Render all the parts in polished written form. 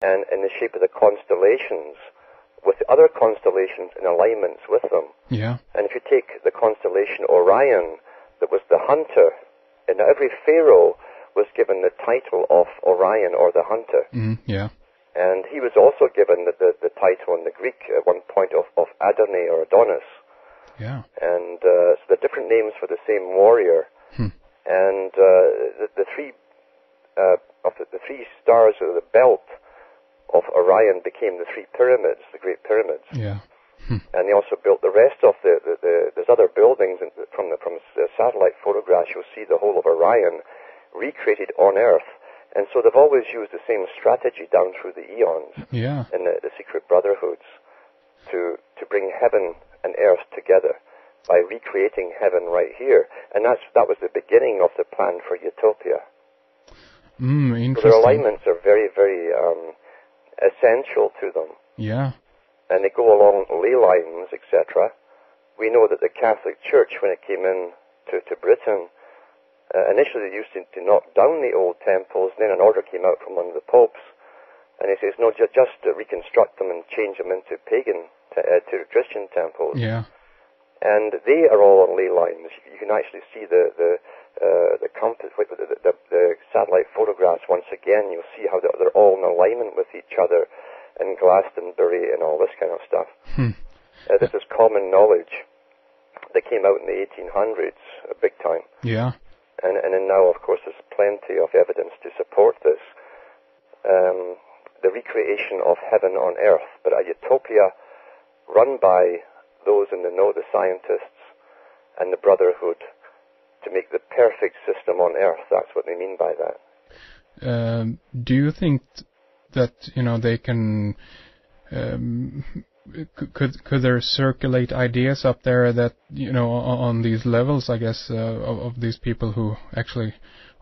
and in the shape of the constellations, with the other constellations in alignments with them. Yeah. And if you take the constellation Orion, that was the hunter, and every pharaoh was given the title of Orion, or the hunter. Yeah. And he was also given the title in the Greek at one point of Adonai or Adonis. Yeah. And so the different names for the same warrior. And the three stars of the belt of Orion became the three pyramids, the Great Pyramids. Yeah. And they also built the rest of there's other buildings from the satellite photographs. You'll see the whole of Orion recreated on Earth. And so they've always used the same strategy down through the eons in the secret brotherhoods to bring heaven and earth together by recreating heaven right here. And that was the beginning of the plan for utopia. Interesting. So their alignments are very, very essential to them. Yeah. And they go along ley lines, etc. We know that the Catholic Church, when it came in to Britain, initially they used to knock down the old temples, and then an order came out from one of the popes, and he says, no, just reconstruct them and change them into pagan, to Christian temples. Yeah. And they are all on ley lines. You can actually see the compass, the satellite photographs once again. You'll see how they're all in alignment with each other in Glastonbury and all this kind of stuff. This is common knowledge that came out in the 1800s, big time. Yeah. And now, of course, there's plenty of evidence to support this. The recreation of heaven on earth, but a utopia run by those in the know, the scientists and the brotherhood, to make the perfect system on earth. That's what they mean by that. Do you think that, they can... Could there circulate ideas up there that, on these levels, I guess, of these people who actually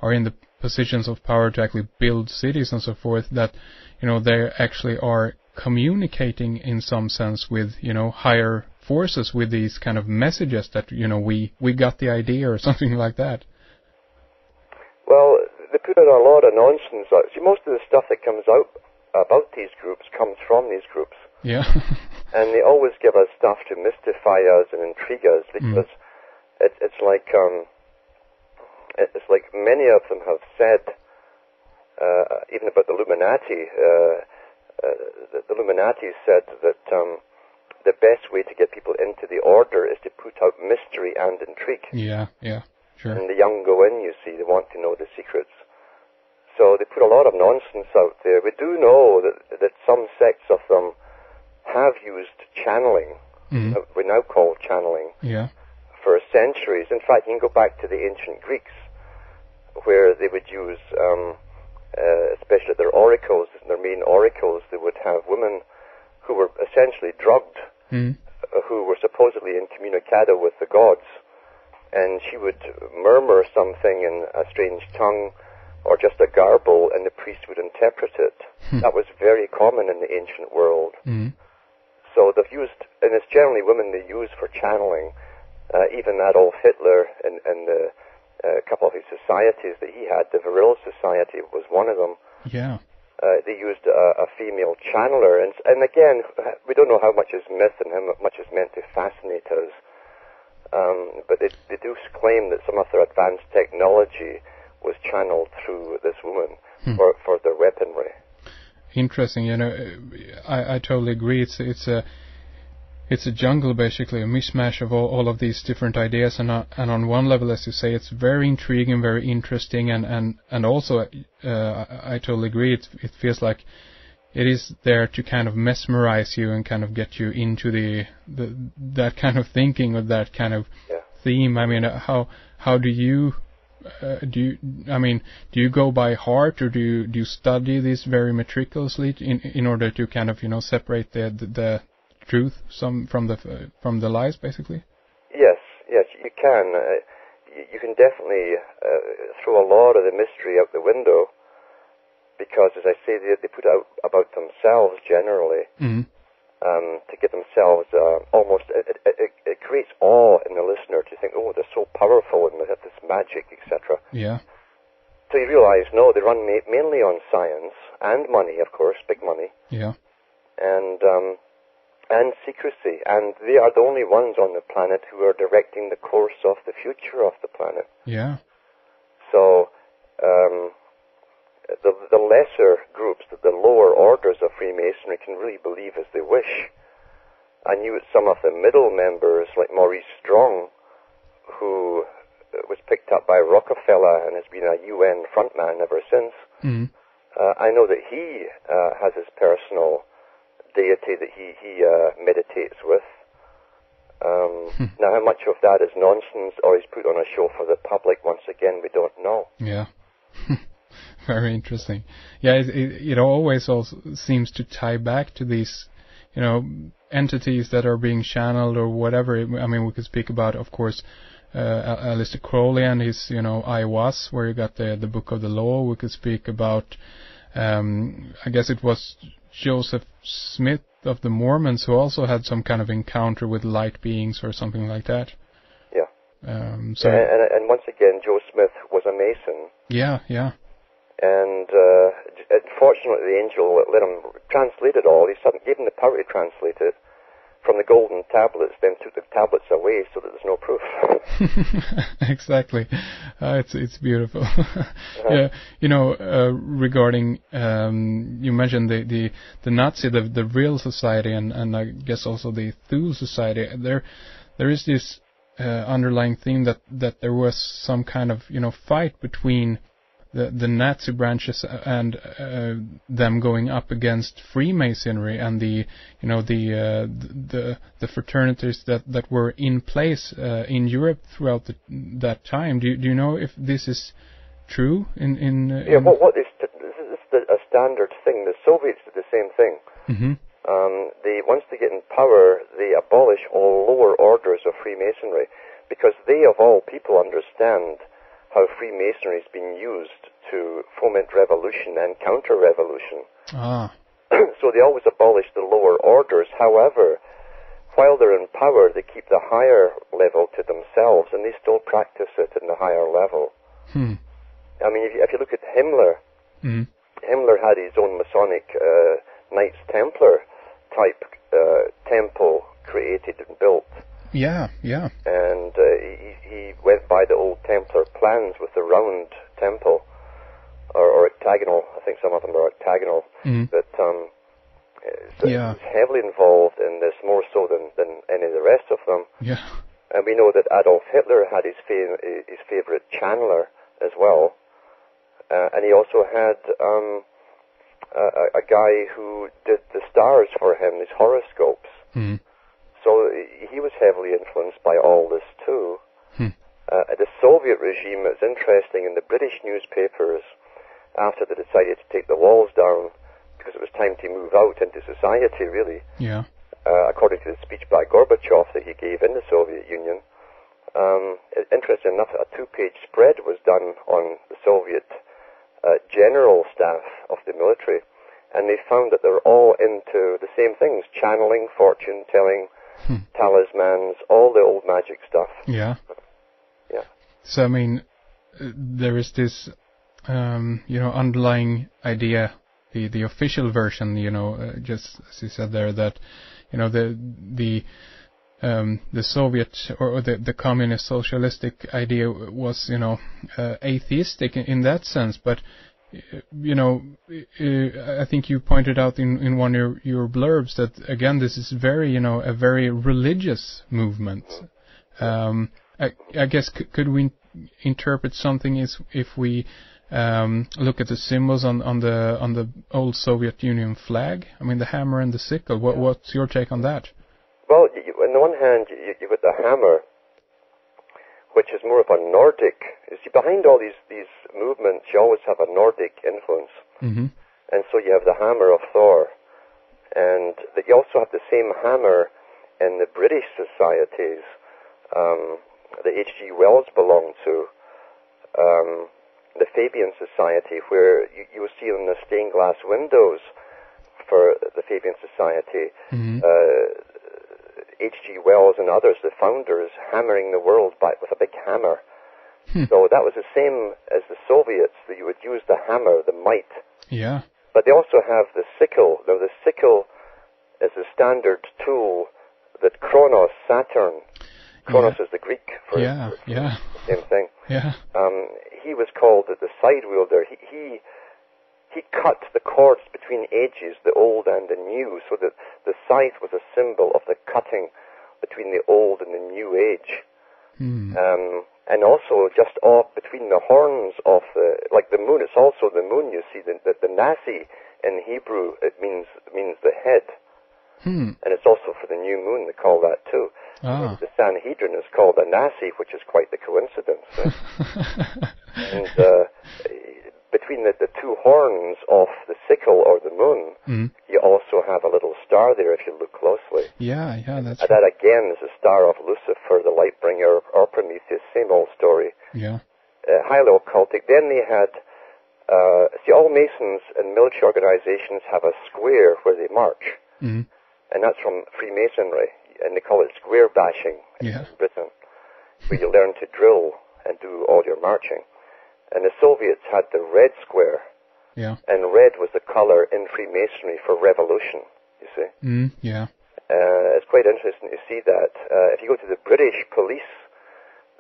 are in the positions of power to actually build cities and so forth, that, they actually are communicating in some sense with, higher forces with these kind of messages that, we got the idea or something like that? Well, they put out a lot of nonsense. See, most of the stuff that comes out about these groups comes from these groups. Yeah. And they always give us stuff to mystify us and intrigue us, because it's like many of them have said, even about the Illuminati. The Illuminati said that the best way to get people into the order is to put out mystery and intrigue. Yeah, sure. And the young go in, you see, they want to know the secrets. So they put a lot of nonsense out there. We do know that some sects of them have used channeling, we now call channeling, for centuries. In fact, you can go back to the ancient Greeks, where they would use, especially their oracles, their main oracles, they would have women who were essentially drugged, who were supposedly incommunicado with the gods, and she would murmur something in a strange tongue, or just a garble, and the priest would interpret it. That was very common in the ancient world. So they've used, and it's generally women they use for channeling. Even Adolf Hitler and a couple of his societies that he had, the Vril Society was one of them. Yeah. They used a female channeler, and again, we don't know how much is myth and how much is meant to fascinate us. But they do claim that some of their advanced technology was channeled through this woman for their weaponry. Interesting. I totally agree. It's a jungle, basically, a mishmash of all of these different ideas, and on one level, as you say, it's very intriguing, very interesting, and also I totally agree. It feels like it is there to kind of mesmerize you and kind of get you into that kind of thinking or that kind of theme. I mean, how do you do you go by heart, or do you study this very meticulously in order to kind of separate the truth from the lies, basically? Yes, you can. You can definitely throw a lot of the mystery out the window, because, as I say, they put out about themselves generally to get themselves almost. It creates awe in the listener to think, oh, they're so powerful and they have this magic, etc. Yeah. So you realize, no, they run mainly on science and money, of course, big money. Yeah. And secrecy, and they are the only ones on the planet who are directing the course of the future of the planet. Yeah. So the lesser groups, the lower orders of Freemasonry, can really believe as they wish. I knew some of the middle members, like Maurice Strong, who was picked up by Rockefeller and has been a UN frontman ever since. Mm. I know that he has his personal deity that he meditates with. Now, how much of that is nonsense or he's put on a show for the public, once again, we don't know. Yeah. Very interesting. Yeah, it always also seems to tie back to these, entities that are being channeled or whatever. I mean, we could speak about, of course, Aleister Crowley and his, I Was, where you got the Book of the Law. We could speak about, I guess it was Joseph Smith of the Mormons, who also had some kind of encounter with light beings or something like that. Yeah. So and once again, Joe Smith was a Mason. Yeah, yeah. And unfortunately, the angel let him translate it all. He gave him the power to translate it from the golden tablets, then took the tablets away so that there's no proof. Exactly. It's beautiful. Yeah, regarding you mentioned the Nazi, the real society, and I guess also the Thule society. There is this underlying theme that there was some kind of fight between the Nazi branches and them going up against Freemasonry and the fraternities that were in place in Europe throughout that time. Do you know if this is true? Yeah, what is this is a standard thing. The Soviets did the same thing. Mm-hmm. Once they get in power, they abolish all lower orders of Freemasonry because they, of all people, understand how Freemasonry has been used to foment revolution and counter-revolution. Ah. So they always abolish the lower orders. However, while they're in power, they keep the higher level to themselves, and they still practice it in the higher level. I mean, if you look at Himmler, Himmler had his own Masonic Knights Templar type temple created and built. Yeah, yeah. And he went by the old Templar plans with the round temple, or octagonal. I think some of them are octagonal. But so he was heavily involved in this, more so than any of the rest of them. Yeah. And we know that Adolf Hitler had his favorite channeler as well. And he also had a guy who did the stars for him, his horoscopes. So he was heavily influenced by all this too. The Soviet regime, it's interesting, in the British newspapers, after they decided to take the walls down, because it was time to move out into society, really, according to the speech by Gorbachev that he gave in the Soviet Union, interesting enough, a 2-page spread was done on the Soviet general staff of the military, and they found that they're all into the same things: channeling, fortune-telling, talismans, all the old magic stuff. Yeah. Yeah. So, I mean, there is this, underlying idea, the official version, just as you said there, that, the Soviet or the communist socialistic idea was, atheistic in that sense, but I think you pointed out in one of your blurbs that, again, this is very, a very religious movement. I guess could we interpret something if we look at the symbols on the old Soviet Union flag? I mean, the hammer and the sickle. What's your take on that? Well, on the one hand, you've got the hammer, which is more of a Nordic. You see, behind all these movements, you always have a Nordic influence. And so you have the hammer of Thor. And you also have the same hammer in the British societies that H.G. Wells belonged to, the Fabian Society, where you will see in the stained glass windows for the Fabian Society, H.G. Wells and others, the founders, hammering the world with a big hammer So that was the same as the Soviets, that you would use the hammer, the might. Yeah. But they also have the sickle. Now, the sickle is a standard tool that Kronos, Saturn, Kronos is the Greek for the same thing. Yeah. He was called the side wielder. He cut the cords between ages, the old and the new, so that the scythe was a symbol of the cutting between the old and the new age. And also just off between the horns of like the moon, it's also the moon, you see, the nasi in Hebrew, it means the head. And it's also for the new moon, they call that too. The Sanhedrin is called a nasi, which is quite the coincidence. And between the two horns of the sickle or the moon, you also have a little star there if you look closely. Yeah, that's that again is a star of Lucifer, the light bringer, or Prometheus, same old story. Yeah. Highly occultic. Then they had, all Masons and military organizations have a square where they march. And that's from Freemasonry, and they call it square bashing in Britain, where you learn to drill and do all your marching. And the Soviets had the red square, and red was the color in Freemasonry for revolution, you see. It's quite interesting to see that. If you go to the British police,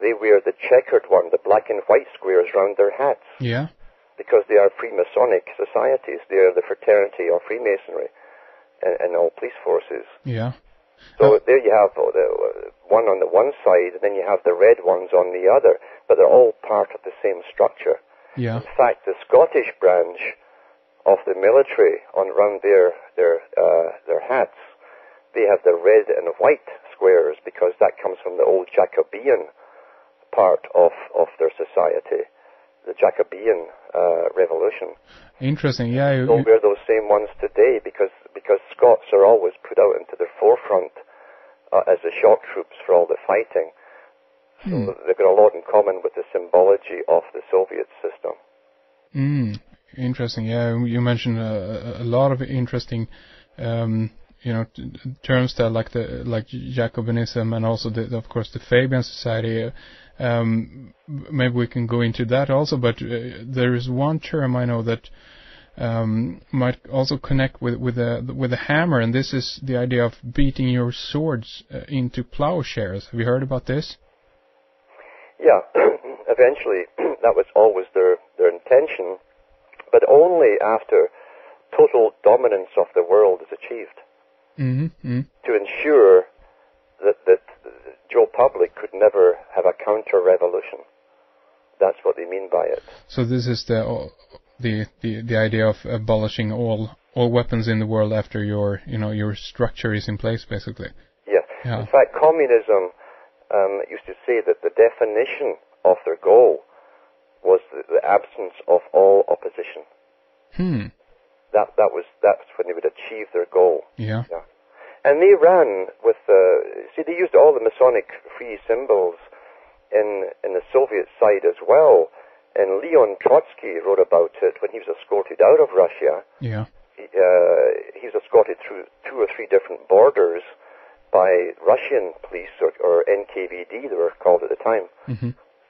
they wear the checkered one, the black and white squares round their hats. Yeah. Because they are Freemasonic societies. They are the fraternity of Freemasonry and all police forces. Yeah. So there you have the one on the one side, and then you have the red ones on the other, but they're all part of the same structure. Yeah. In fact, the Scottish branch of the military around their hats, they have the red and white squares because that comes from the old Jacobean part of their society, the Jacobean revolution. Interesting, yeah. Don't wear those same ones today because Scots are always put out into the forefront as the shock troops for all the fighting. So they've got a lot in common with the symbology of the Soviet system. Interesting, yeah. You mentioned a lot of interesting, terms there, like Jacobinism and also of course the Fabian Society. Maybe we can go into that also, but there is one term I know that might also connect with the hammer, and this is the idea of beating your swords into plowshares. Have you heard about this? Yeah, eventually that was always their intention, but only after total dominance of the world is achieved. To ensure that Joe Public could never have a counter-revolution. That's what they mean by it. So this is the idea of abolishing all weapons in the world after your structure is in place, basically. Yeah. In fact, communism used to say that the definition of their goal was the absence of all opposition. That's when they would achieve their goal. Yeah. And they ran with they used all the Masonic free symbols in the Soviet side as well. And Leon Trotsky wrote about it when he was escorted out of Russia. Yeah. He was escorted through 2 or 3 different borders by Russian police or NKVD, they were called at the time.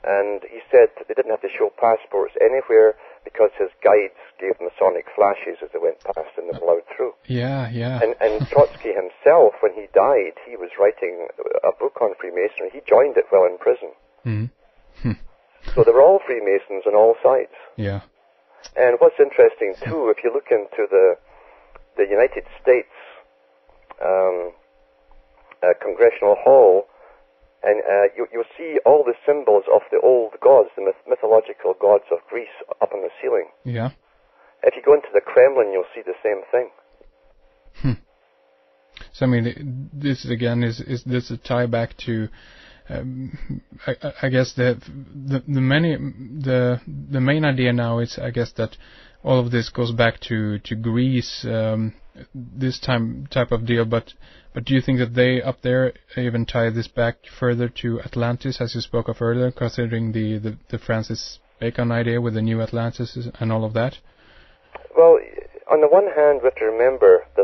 And he said they didn't have to show passports anywhere because his guides gave Masonic flashes as they went past and they allowed through. Yeah. And Trotsky himself, when he died, he was writing a book on Freemasonry. He joined it while in prison. So they were all Freemasons on all sides. Yeah. And what's interesting too, if you look into the United States Congressional Hall, and you'll see all the symbols of the old gods, the mythological gods of Greece up on the ceiling. Yeah. If you go into the Kremlin, you'll see the same thing. So I mean, this again is this a tie back to? I guess the main idea now is, I guess, that all of this goes back to Greece, this type of deal. But do you think that they up there even tie this back further to Atlantis, as you spoke of earlier, considering the Francis Bacon idea with the new Atlantis and all of that? Well, on the one hand, we have to remember the